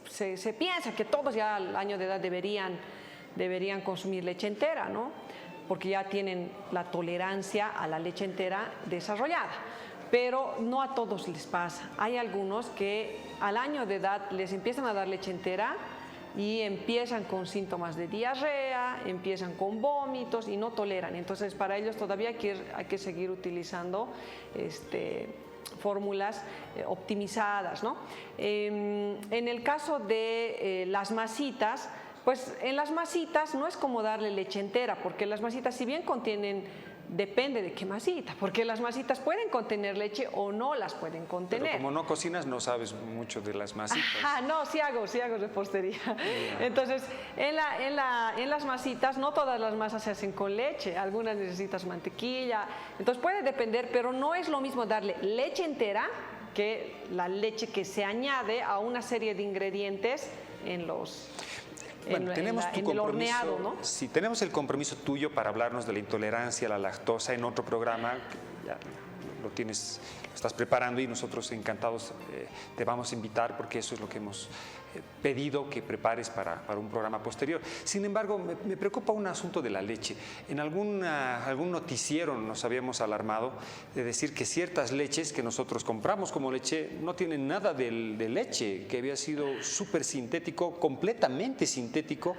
Speaker 8: se piensa que todos ya al año de edad deberían consumir leche entera, ¿no? Porque ya tienen la tolerancia a la leche entera desarrollada. Pero no a todos les pasa. Hay algunos que al año de edad les empiezan a dar leche entera y empiezan con síntomas de diarrea, empiezan con vómitos y no toleran. Entonces, para ellos todavía hay que seguir utilizando fórmulas optimizadas, ¿no? En el caso de las masitas, pues en las masitas no es como darle leche entera, porque las masitas, si bien contienen, depende de qué masita, porque las masitas pueden contener leche o no las pueden contener.
Speaker 7: Pero como no cocinas, no sabes mucho de las masitas.
Speaker 8: No, sí hago repostería. Entonces, en las masitas, no todas las masas se hacen con leche, algunas necesitas mantequilla, entonces puede depender, pero no es lo mismo darle leche entera que la leche que se añade a una serie de ingredientes en los...
Speaker 7: Bueno, tenemos tu compromiso,
Speaker 8: el horneado, ¿no?
Speaker 7: Sí, tenemos el compromiso tuyo para hablarnos de la intolerancia a la lactosa en otro programa, que ya lo estás preparando y nosotros encantados te vamos a invitar porque eso es lo que hemos pedido que prepares para un programa posterior. Sin embargo, me preocupa un asunto de la leche. En algún noticiero nos habíamos alarmado de decir que ciertas leches que nosotros compramos como leche no tienen nada de leche, que había sido súper sintético, completamente sintético,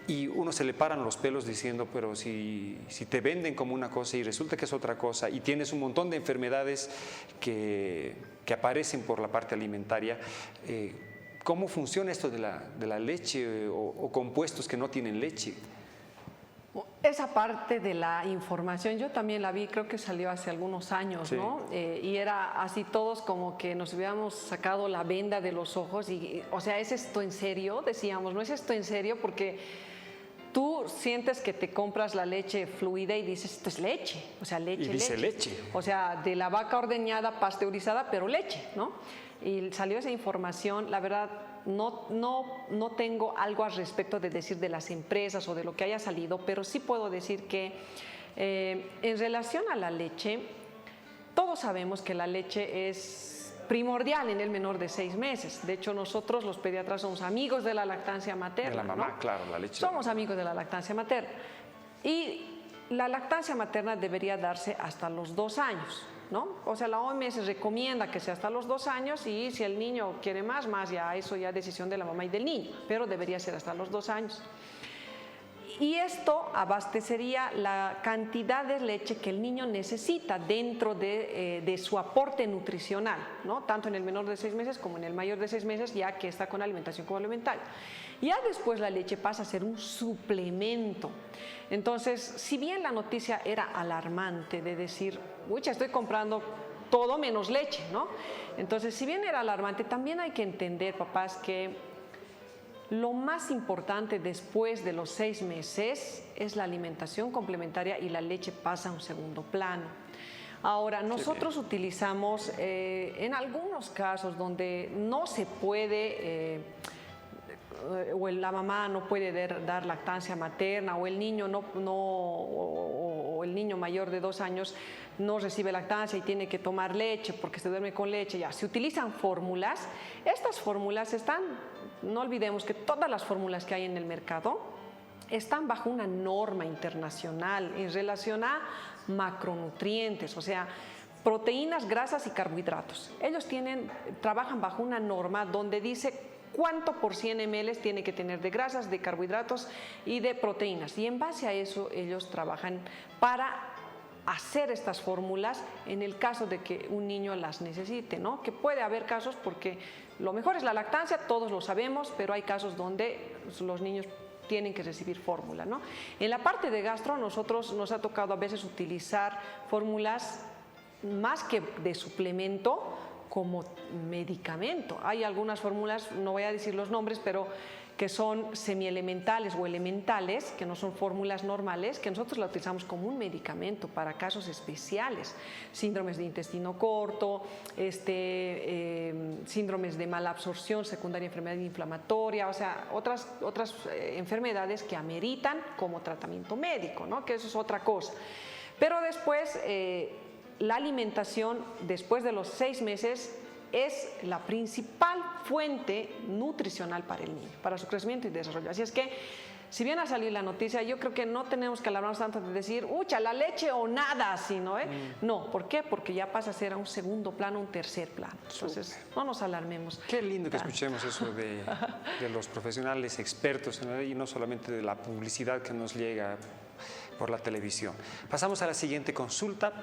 Speaker 7: y uno se le paran los pelos diciendo, pero si te venden como una cosa y resulta que es otra cosa y tienes un montón de enfermedades que aparecen por la parte alimentaria, ¿cómo funciona esto de la leche o compuestos que no tienen leche?
Speaker 8: Esa parte de la información yo también la vi, creo que salió hace algunos años, sí, ¿no? Y era así, todos como que nos hubiéramos sacado la venda de los ojos y, o sea, ¿es esto en serio? Decíamos, ¿no es esto en serio? Porque tú sientes que te compras la leche fluida y dices, esto es leche, o sea, leche,
Speaker 7: y dice leche.
Speaker 8: O sea, de la vaca ordeñada, pasteurizada, pero leche, ¿no? Y salió esa información, la verdad, no tengo algo al respecto de decir de las empresas o de lo que haya salido, pero sí puedo decir que en relación a la leche, todos sabemos que la leche es primordial en el menor de 6 meses. De hecho, nosotros los pediatras somos amigos de la lactancia materna.
Speaker 7: De la mamá,
Speaker 8: ¿no?
Speaker 7: Claro, la leche.
Speaker 8: Somos amigos de la lactancia materna. Y la lactancia materna debería darse hasta los 2 años, ¿no? O sea, la OMS recomienda que sea hasta los 2 años y si el niño quiere más, ya eso ya es decisión de la mamá y del niño, pero debería ser hasta los 2 años. Y esto abastecería la cantidad de leche que el niño necesita dentro de su aporte nutricional, ¿no? Tanto en el menor de 6 meses como en el mayor de 6 meses, ya que está con alimentación complementaria. Ya después la leche pasa a ser un suplemento. Entonces, si bien la noticia era alarmante de decir, uy, estoy comprando todo menos leche, ¿no? Entonces, si bien era alarmante, también hay que entender, papás, que lo más importante después de los 6 meses es la alimentación complementaria y la leche pasa a un segundo plano. Ahora, nosotros utilizamos en algunos casos donde no se puede, o la mamá no puede dar lactancia materna, o el niño o o el niño mayor de 2 años no recibe lactancia y tiene que tomar leche porque se duerme con leche, ya, se utilizan fórmulas. Estas fórmulas están, no olvidemos que todas las fórmulas que hay en el mercado están bajo una norma internacional en relación a macronutrientes, o sea, proteínas, grasas y carbohidratos. Ellos trabajan bajo una norma donde dice cuánto por 100 ml tiene que tener de grasas, de carbohidratos y de proteínas. Y en base a eso ellos trabajan para hacer estas fórmulas en el caso de que un niño las necesite, ¿no? Que puede haber casos porque lo mejor es la lactancia, todos lo sabemos, pero hay casos donde los niños tienen que recibir fórmula, ¿no? En la parte de gastro nos ha tocado a veces utilizar fórmulas más que de suplemento como medicamento. Hay algunas fórmulas, no voy a decir los nombres, pero que son semielementales o elementales, que no son fórmulas normales, que nosotros la utilizamos como un medicamento para casos especiales, síndromes de intestino corto, síndromes de mala absorción, secundaria enfermedad inflamatoria, o sea, otras enfermedades que ameritan como tratamiento médico, ¿no? Que eso es otra cosa. Pero después, la alimentación después de los 6 meses es la principal fuente nutricional para el niño, para su crecimiento y desarrollo. Así es que, si viene a salir la noticia, yo creo que no tenemos que alarmarnos tanto de decir, ucha, la leche o nada así, ¿no? No, ¿por qué? Porque ya pasa a ser a un segundo plano, un tercer plano. Entonces, no nos alarmemos.
Speaker 7: Qué lindo que escuchemos eso de los profesionales expertos y no solamente de la publicidad que nos llega por la televisión. Pasamos a la siguiente consulta.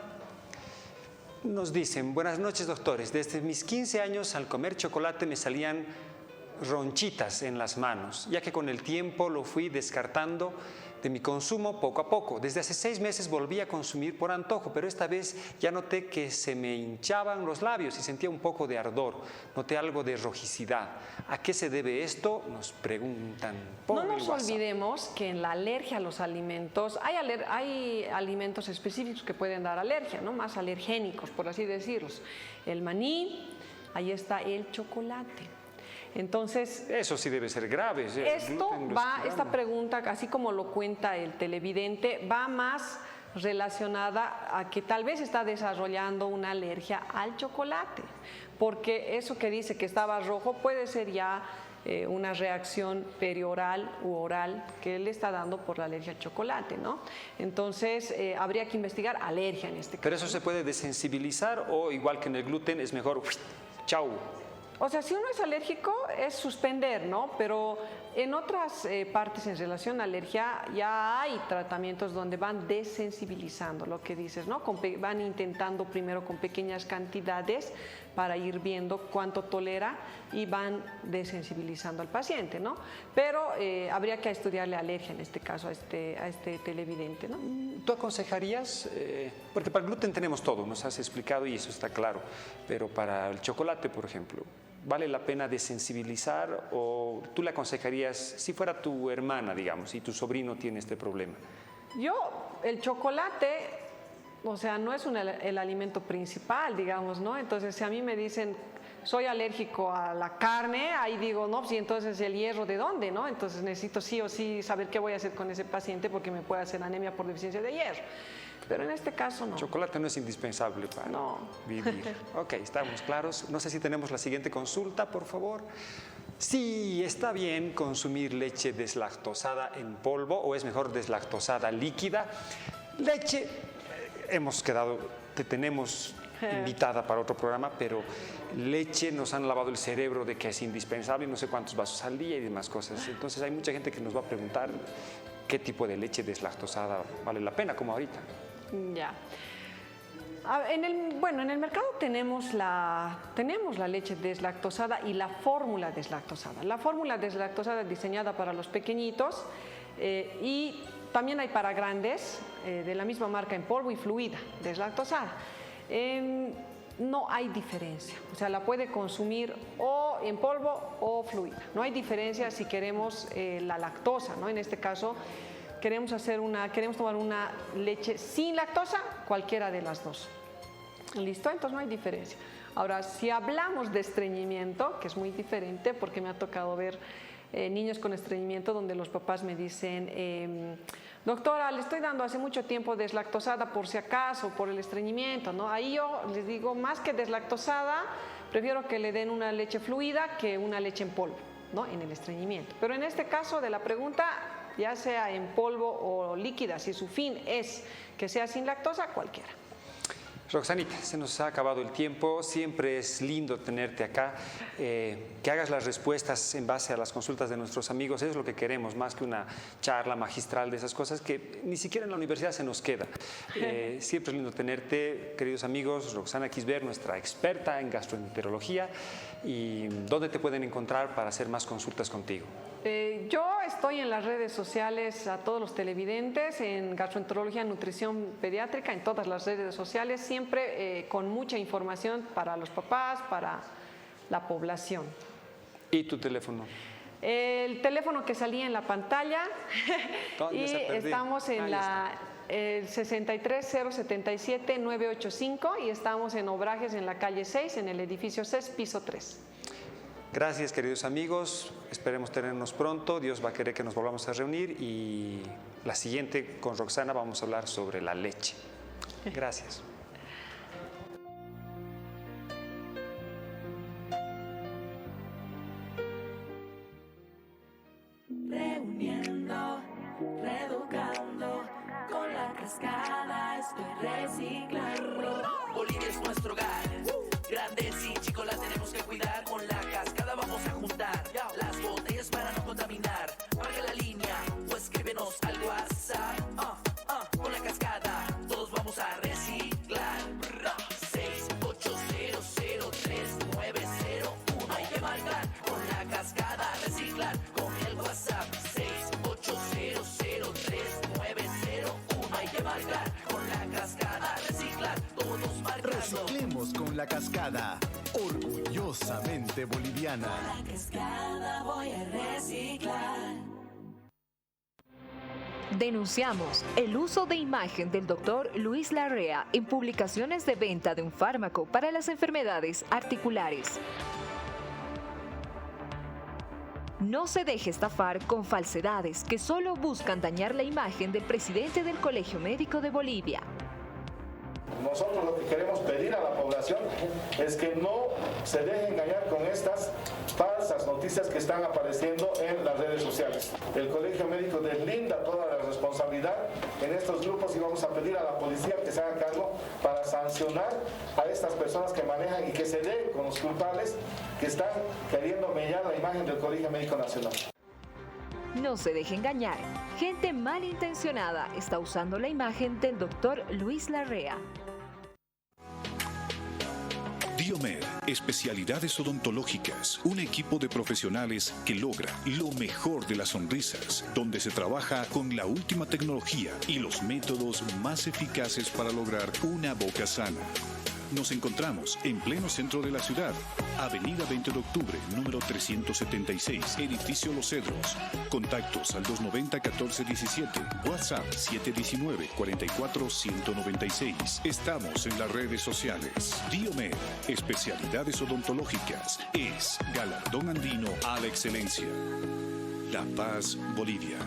Speaker 7: Nos dicen, buenas noches doctores, desde mis 15 años al comer chocolate me salían ronchitas en las manos, ya que con el tiempo lo fui descartando de mi consumo poco a poco. Desde hace 6 meses volví a consumir por antojo, pero esta vez ya noté que se me hinchaban los labios y sentía un poco de ardor, noté algo de rojicidad. ¿A qué se debe esto? Nos preguntan por
Speaker 8: No nos
Speaker 7: WhatsApp.
Speaker 8: olvidemos que en la alergia a los alimentos, hay alimentos específicos que pueden dar alergia, ¿no? Más alergénicos, por así decirlos. El maní, ahí está el chocolate. Entonces,
Speaker 7: eso sí debe ser grave.
Speaker 8: Esta pregunta, así como lo cuenta el televidente, va más relacionada a que tal vez está desarrollando una alergia al chocolate, porque eso que dice que estaba rojo puede ser ya una reacción perioral u oral que le está dando por la alergia al chocolate, ¿no? Entonces, habría que investigar alergia en este caso.
Speaker 7: ¿Pero eso se puede desensibilizar o igual que en el gluten es mejor, chau?
Speaker 8: O sea, si uno es alérgico es suspender, ¿no? Pero en otras partes en relación a alergia ya hay tratamientos donde van desensibilizando lo que dices, ¿no? Van intentando primero con pequeñas cantidades para ir viendo cuánto tolera y van desensibilizando al paciente, ¿no? Pero habría que estudiarle alergia en este caso a este televidente, ¿no?
Speaker 7: ¿Tú aconsejarías? Porque para el gluten tenemos todo, nos has explicado y eso está claro, pero para el chocolate, por ejemplo, ¿vale la pena desensibilizar o tú le aconsejarías si fuera tu hermana, digamos, y tu sobrino tiene este problema?
Speaker 8: El chocolate, o sea, no es el alimento principal, digamos, ¿no? Entonces, si a mí me dicen, soy alérgico a la carne, ahí digo, no, pues, y entonces el hierro, ¿de dónde, no? Entonces necesito sí o sí saber qué voy a hacer con ese paciente porque me puede hacer anemia por deficiencia de hierro. Pero en este caso no.
Speaker 7: El chocolate no es indispensable para vivir. Ok, estamos claros. No sé si tenemos la siguiente consulta, por favor. Sí, está bien consumir leche deslactosada en polvo o es mejor deslactosada líquida. Leche, te tenemos invitada para otro programa, pero leche nos han lavado el cerebro de que es indispensable, no sé cuántos vasos al día y demás cosas. Entonces hay mucha gente que nos va a preguntar qué tipo de leche deslactosada vale la pena, como ahorita.
Speaker 8: Ya. En el mercado tenemos la leche deslactosada y la fórmula deslactosada. La fórmula deslactosada es diseñada para los pequeñitos y también hay para grandes de la misma marca en polvo y fluida deslactosada. No hay diferencia, o sea, la puede consumir o en polvo o fluida. No hay diferencia si queremos la lactosa, ¿no? En este caso queremos tomar una leche sin lactosa, cualquiera de las dos. ¿Listo? Entonces no hay diferencia. Ahora, si hablamos de estreñimiento, que es muy diferente porque me ha tocado ver niños con estreñimiento donde los papás me dicen, doctora, le estoy dando hace mucho tiempo deslactosada por si acaso, por el estreñimiento, ¿no? Ahí yo les digo, más que deslactosada, prefiero que le den una leche fluida que una leche en polvo, ¿no? En el estreñimiento. Pero en este caso de la pregunta, ya sea en polvo o líquida, si su fin es que sea sin lactosa, cualquiera.
Speaker 7: Roxanita, se nos ha acabado el tiempo, siempre es lindo tenerte acá, que hagas las respuestas en base a las consultas de nuestros amigos, es lo que queremos, más que una charla magistral de esas cosas que ni siquiera en la universidad se nos queda. Siempre es lindo tenerte, queridos amigos. Roxana Kisber, nuestra experta en gastroenterología, y ¿dónde te pueden encontrar para hacer más consultas contigo?
Speaker 8: Yo estoy en las redes sociales, a todos los televidentes, en Gastroenterología, Nutrición Pediátrica, en todas las redes sociales, siempre con mucha información para los papás, para la población.
Speaker 7: ¿Y tu teléfono?
Speaker 8: El teléfono que salía en la pantalla y estamos en el 63077-985 y estamos en Obrajes, en la calle 6, en el edificio CES, piso 3.
Speaker 7: Gracias, queridos amigos. Esperemos tenernos pronto. Dios va a querer que nos volvamos a reunir y la siguiente con Roxana vamos a hablar sobre la leche. Gracias.
Speaker 1: Reuniendo, reeducando, con la cascada estoy reciclando.
Speaker 2: Bolivia es nuestro hogar. Grandes y chicos la tenemos que cuidar. Con la cascada vamos a juntar las botellas para no contaminar. Marca la línea o escríbenos al WhatsApp. Con la cascada todos vamos a reciclar. 680039901. Hay que marcar con la cascada, reciclar con el WhatsApp. 680039901. Hay que marcar con la cascada, reciclar todos marcando.
Speaker 3: Reciclemos con la cascada, orgullosamente boliviana.
Speaker 1: La cascada voy a reciclar.
Speaker 5: Denunciamos el uso de imagen del doctor Luis Larrea en publicaciones de venta de un fármaco para las enfermedades articulares. No se deje estafar con falsedades que solo buscan dañar la imagen del presidente del Colegio Médico de Bolivia.
Speaker 6: Nosotros lo que queremos pedir a la población es que no se deje engañar con estas falsas noticias que están apareciendo en las redes sociales. El Colegio Médico deslinda toda la responsabilidad en estos grupos y vamos a pedir a la policía que se haga cargo para sancionar a estas personas que manejan y que se den con los culpables que están queriendo mellar la imagen del Colegio Médico Nacional.
Speaker 5: No se deje engañar. Gente malintencionada está usando la imagen del doctor Luis Larrea.
Speaker 4: Diomed, especialidades odontológicas, un equipo de profesionales que logra lo mejor de las sonrisas, donde se trabaja con la última tecnología y los métodos más eficaces para lograr una boca sana. Nos encontramos en pleno centro de la ciudad, Avenida 20 de Octubre, número 376, Edificio Los Cedros. Contactos al 290-1417, WhatsApp 719-44-196. Estamos en las redes sociales. Diomed, especialidades odontológicas, es galardón andino a la excelencia. La Paz, Bolivia.